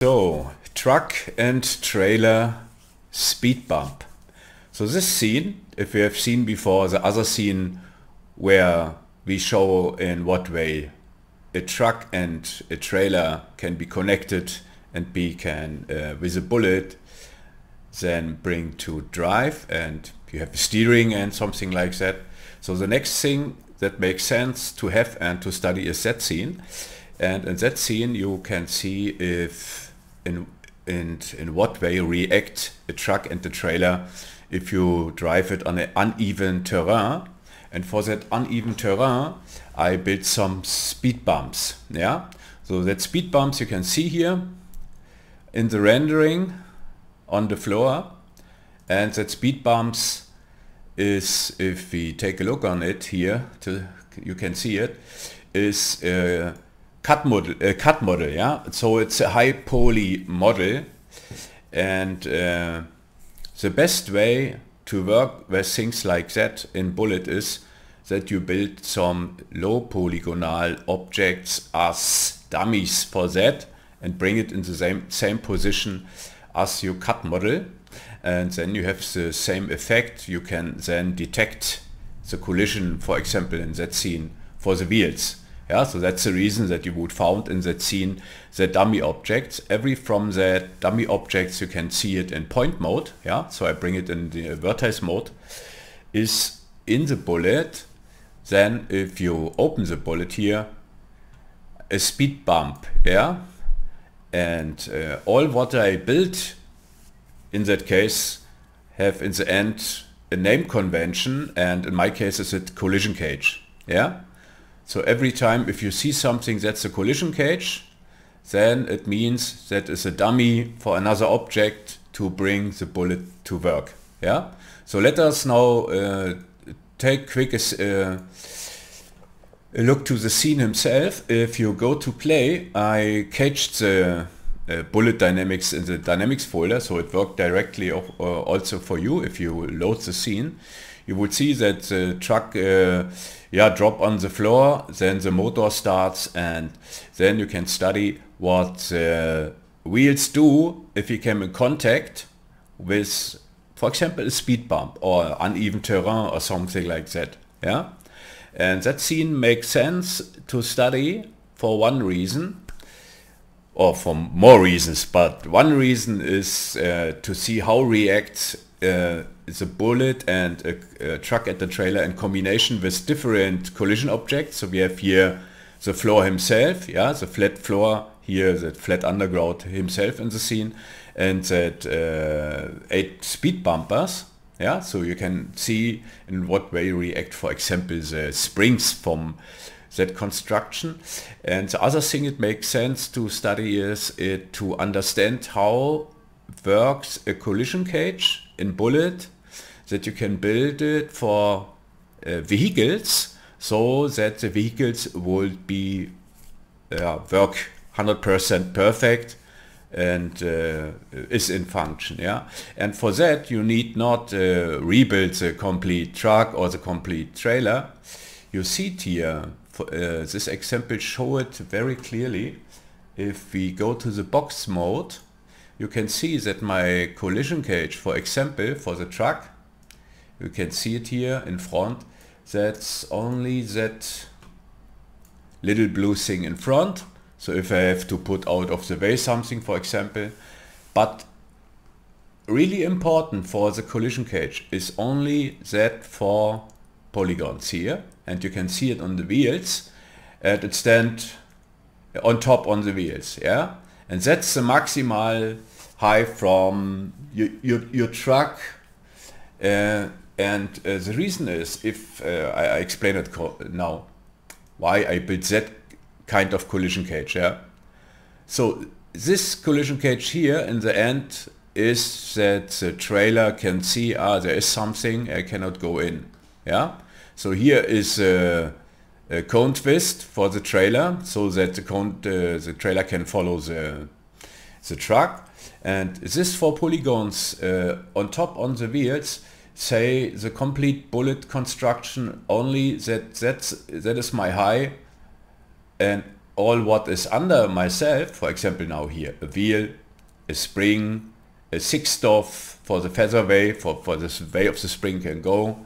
So, truck and trailer speed bump. So this scene, if we have seen before the other scene where we show in what way a truck and a trailer can be connected and can with a bullet then bring to drive, and you have steering and something like that. So the next thing that makes sense to have and to study is that scene. And in that scene you can see if in what way react a truck and the trailer if you drive it on an uneven terrain. And for that uneven terrain I built some speed bumps. Yeah, so that speed bumps you can see here in the rendering on the floor, and that speed bumps is, if we take a look on it here, you can see it, is a cut model, yeah. So it's a high poly model, and the best way to work with things like that in Bullet is that you build some low polygonal objects as dummies for that and bring it in the same position as your cut model, and then you have the same effect. You can then detect the collision, for example in that scene, for the wheels. Yeah, so that's the reason that you would found in that scene the dummy objects. From the dummy objects you can see it in point mode. Yeah, so I bring it in the vertex mode, is in the bullet. Then if you open the bullet here, a speed bump, yeah, and all what I built in that case have in the end a name convention, and in my case is a collision cage. Yeah, so every time if you see something that's a collision cage, then it means that is a dummy for another object to bring the bullet to work. Yeah, so let us now take quick a look to the scene himself. If you go to play, I caged the bullet dynamics in the dynamics folder, so it worked directly also for you. If you load the scene, you would see that the truck drop on the floor, then the motor starts, and then you can study what wheels do if you come in contact with, for example, a speed bump or uneven terrain or something like that. Yeah, and that scene makes sense to study for one reason, or for more reasons, but one reason is to see how reacts the bullet and a truck and the trailer in combination with different collision objects. So we have here the floor himself, yeah, the flat floor here, the flat underground himself in the scene, and that 8 speed bumpers. Yeah, so you can see in what way react, for example, the springs from that construction. And the other thing it makes sense to study is to understand how works a collision cage in Bullet, that you can build it for vehicles, so that the vehicles will be work 100% perfect and is in function. Yeah, and for that you need not rebuild the complete truck or the complete trailer. You see it here. This example show it very clearly. If we go to the box mode, you can see that my collision cage, for example, for the truck, you can see it here in front, that's only that little blue thing in front. So if I have to put out of the way something, for example, but really important for the collision cage is only that 4 polygons here, and you can see it on the wheels, and it stands on top on the wheels. Yeah, and that's the maximal height from your truck. And the reason is, if I explain it now, why I built that kind of collision cage. Yeah, so this collision cage here in the end is that the trailer can see, there is something, I cannot go in. Yeah, so here is a cone twist for the trailer, so that the trailer can follow the truck. And this 4 polygons on top on the wheels say the complete bullet construction only that is my high, and all what is under myself, for example now here, a wheel, a spring, a six-stop for the feather way, for this way of the spring can go,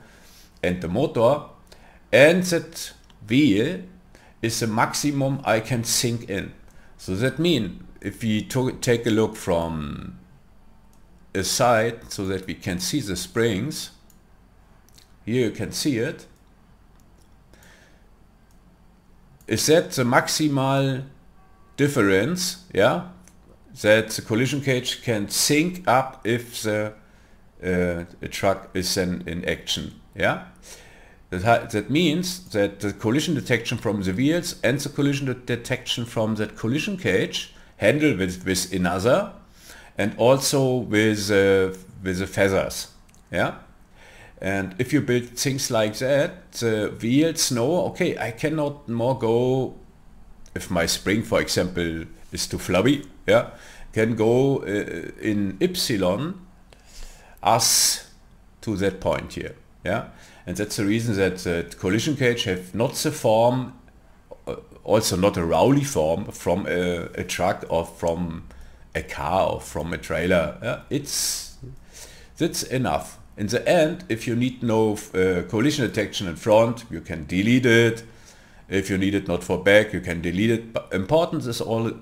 and the motor, and that wheel is the maximum I can sink in. So that means if we take a look from a side so that we can see the springs, here you can see it, is that the maximal difference, yeah, that the collision cage can sink up if the truck is then in action, yeah. That means that the collision detection from the wheels and the collision detection from that collision cage handle with another, and also with the feathers, yeah. And if you build things like that, the wheels know, okay, I cannot more go, if my spring, for example, is too flabby, yeah, can go in epsilon as to that point here, yeah. And that's the reason that the collision cage have not the form, also not a Rowley form from a truck or from a car or from a trailer. Yeah? That's enough. In the end, if you need no collision detection in front, you can delete it. If you need it not for back, you can delete it. But important is only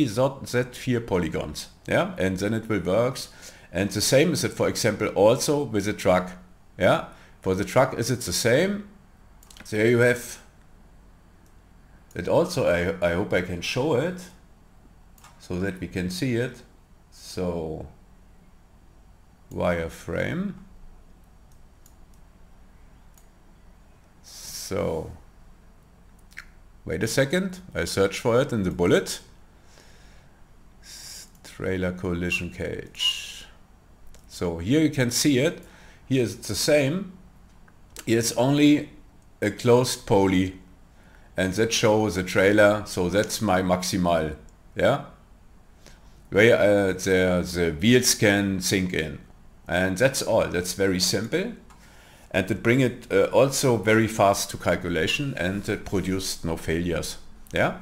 that 4 polygons. Yeah, and then it will work. And the same is it, for example, also with a truck. Yeah. For the truck, is it the same? There you have it also. I hope I can show it so that we can see it. So wireframe. So wait a second. I search for it in the bullet. Trailer collision cage. So here you can see it. Here it's the same. It's only a closed poly, and that shows the trailer, so that's my maximal, yeah, where the wheels can sink in, and that's all. That's very simple, and it bring it also very fast to calculation, and it produced no failures, yeah.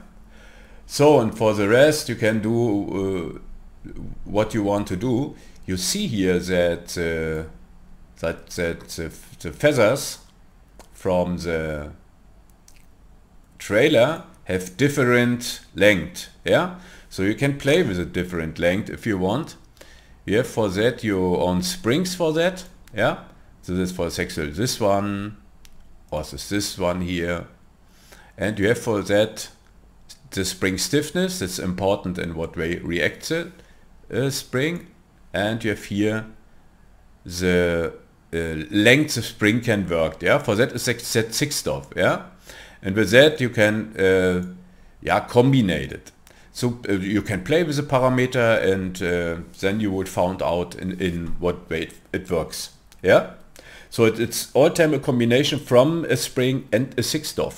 So, and for the rest you can do what you want to do. You see here that the feathers from the trailer have different length, yeah. So you can play with a different length if you want. You have for that your own springs for that, yeah. So this for sexual, this one, or this one here, and you have for that the spring stiffness. That's important in what way reacts the spring, and you have here the length the spring can work, yeah. For that is that 6-stop, yeah. And with that you can combine it. So you can play with the parameter, and then you would find out in what way it works, yeah. So it's all time a combination from a spring and a 6-stop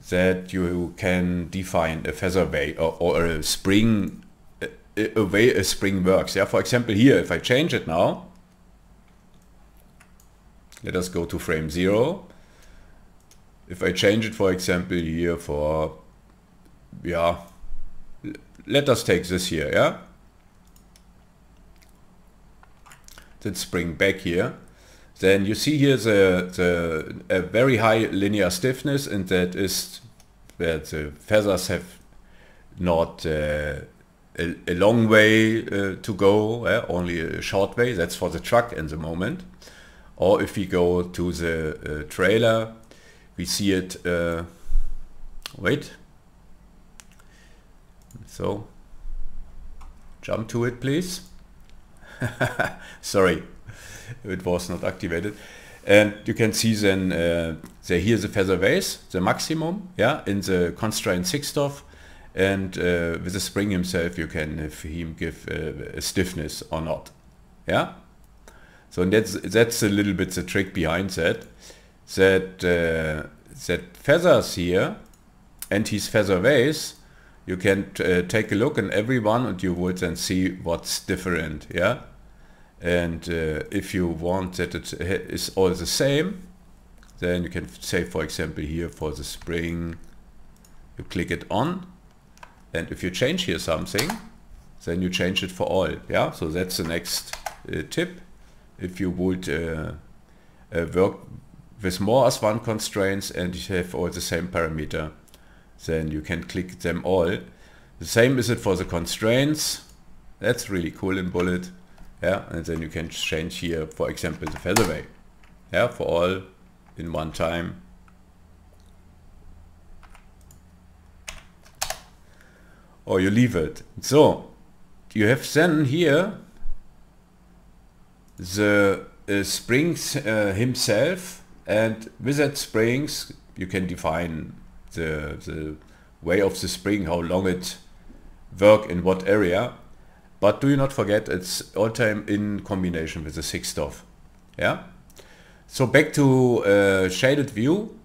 that you can define a feather way or a spring, a way a spring works, yeah. For example here, if I change it now, let us go to frame 0. If I change it, for example, here for, yeah, let us take this here, yeah. Then spring back here. Then you see here a very high linear stiffness, and that is that the feathers have not a long way to go, only a short way. That's for the truck in the moment. Or if we go to the trailer, we see it, wait, so jump to it please. Sorry, it was not activated. And you can see then here the feather ways, the maximum, yeah, in the constraint 6-stop, and with the spring himself you can have him give a stiffness or not, yeah. So that's a little bit the trick behind that. That feathers here and his feather ways, you can take a look in every one, and you would then see what's different, yeah. And if you want that it is all the same, then you can say, for example, here for the spring, you click it on, and if you change here something, then you change it for all. Yeah, so that's the next tip. If you would work with more as one constraints and you have all the same parameter, then you can click them all. The same is it for the constraints. That's really cool in Bullet. Yeah, and then you can change here, for example, the featherweight. Yeah, for all in one time. Or you leave it. So you have then here the springs himself, and with that springs you can define the way of the spring, how long it work in what area. But do not forget, it's all time in combination with the 6th. Yeah. So back to shaded view.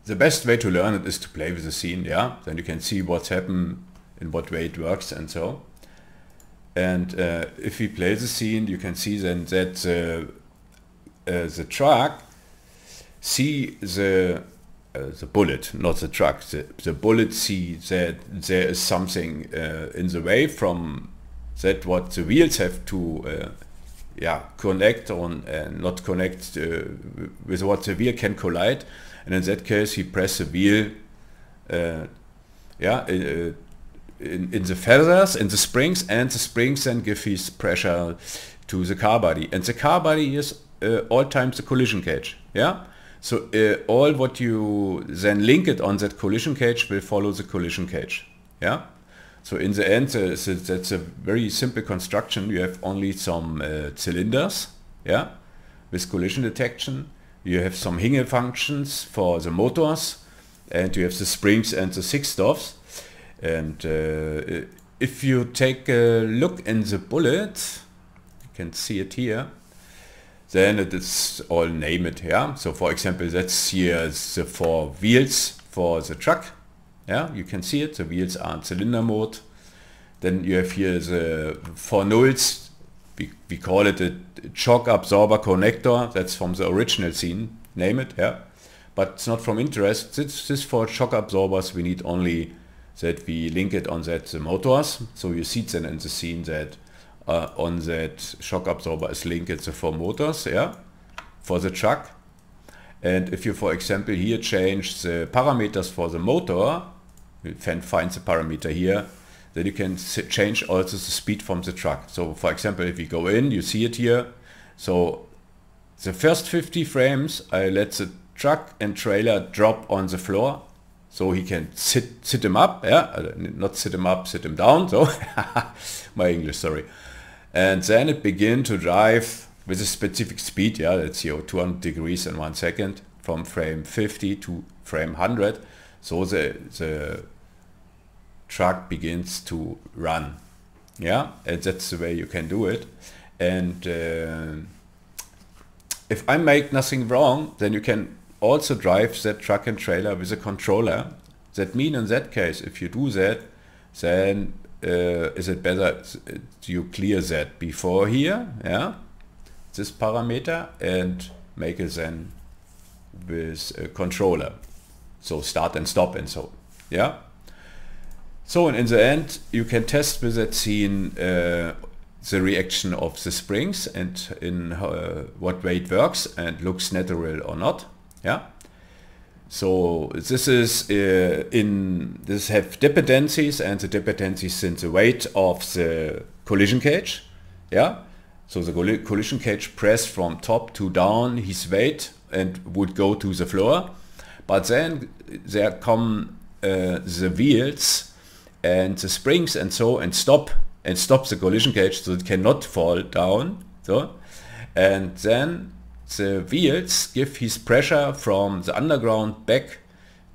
The best way to learn it is to play with the scene. Yeah. Then you can see what's happened, in what way it works, and so. And if we play the scene, you can see then that the truck see the bullet, not the truck. The bullet see that there is something in the way from that what the wheels have to connect on and not connect with what the wheel can collide. And in that case, he press the wheel in the feathers, in the springs, and the springs then give his pressure to the car body. And the car body is all times the collision cage. Yeah. So all what you then link it on that collision cage will follow the collision cage. Yeah. So in the end, that's a very simple construction. You have only some cylinders. Yeah. With collision detection. You have some hinge functions for the motors, and you have the springs and the 6th. And if you take a look in the bullet, you can see it here. Then it is all named. Yeah. So for example, that's here the 4 wheels for the truck. Yeah, you can see it. The wheels are in cylinder mode. Then you have here the 4 nulls. We call it a shock absorber connector. That's from the original scene. Name it. Yeah, but it's not from interest. This for shock absorbers. We need only that we link it on that the motors. So you see then in the scene that on that shock absorber is linked the 4 motors, yeah, for the truck. And if you, for example, here change the parameters for the motor, you can find the parameter here, then you can change also the speed from the truck. So for example, if we go in, you see it here. So the first 50 frames, I let the truck and trailer drop on the floor. So he can sit him up, yeah, not sit him up, sit him down. So my English, sorry. And then it begin to drive with a specific speed. Yeah, let's see, 200 degrees in 1 second from frame 50 to frame 100. So the truck begins to run. Yeah, and that's the way you can do it. And if I make nothing wrong, then you can also drive that truck and trailer with a controller. That means in that case, if you do that, then is it better you clear that before here, yeah, this parameter, and make it then with a controller. So start and stop and so, yeah. So and in the end, you can test with that scene the reaction of the springs and in what way it works and looks natural or not. Yeah. So this is this have dependencies, and the dependencies in the weight of the collision cage. Yeah. So the collision cage press from top to down his weight and would go to the floor. But then there come the wheels and the springs and so, and stop the collision cage, so it cannot fall down. So, and then the wheels give his pressure from the underground back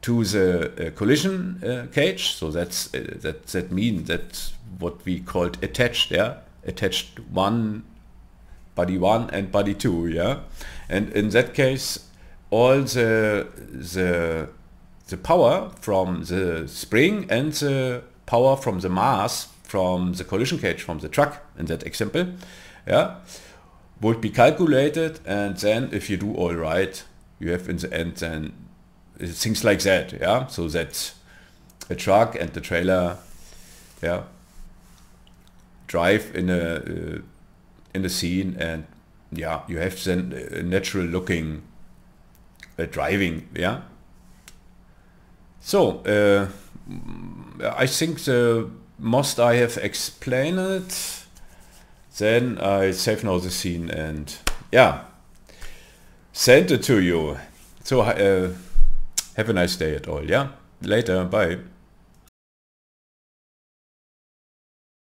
to the collision cage. So that means that's what we called attached. Yeah, attached body 1 and body 2. Yeah, and in that case, all the power from the spring and the power from the mass from the collision cage from the truck in that example, yeah, would be calculated, and then if you do all right, you have in the end then things like that. Yeah, so that the truck and the trailer, yeah, drive in a scene, and yeah, you have then a natural looking driving. Yeah. So I think the most I have explained it. Then I save now the scene and yeah, send it to you. So have a nice day at all. Yeah, later, bye.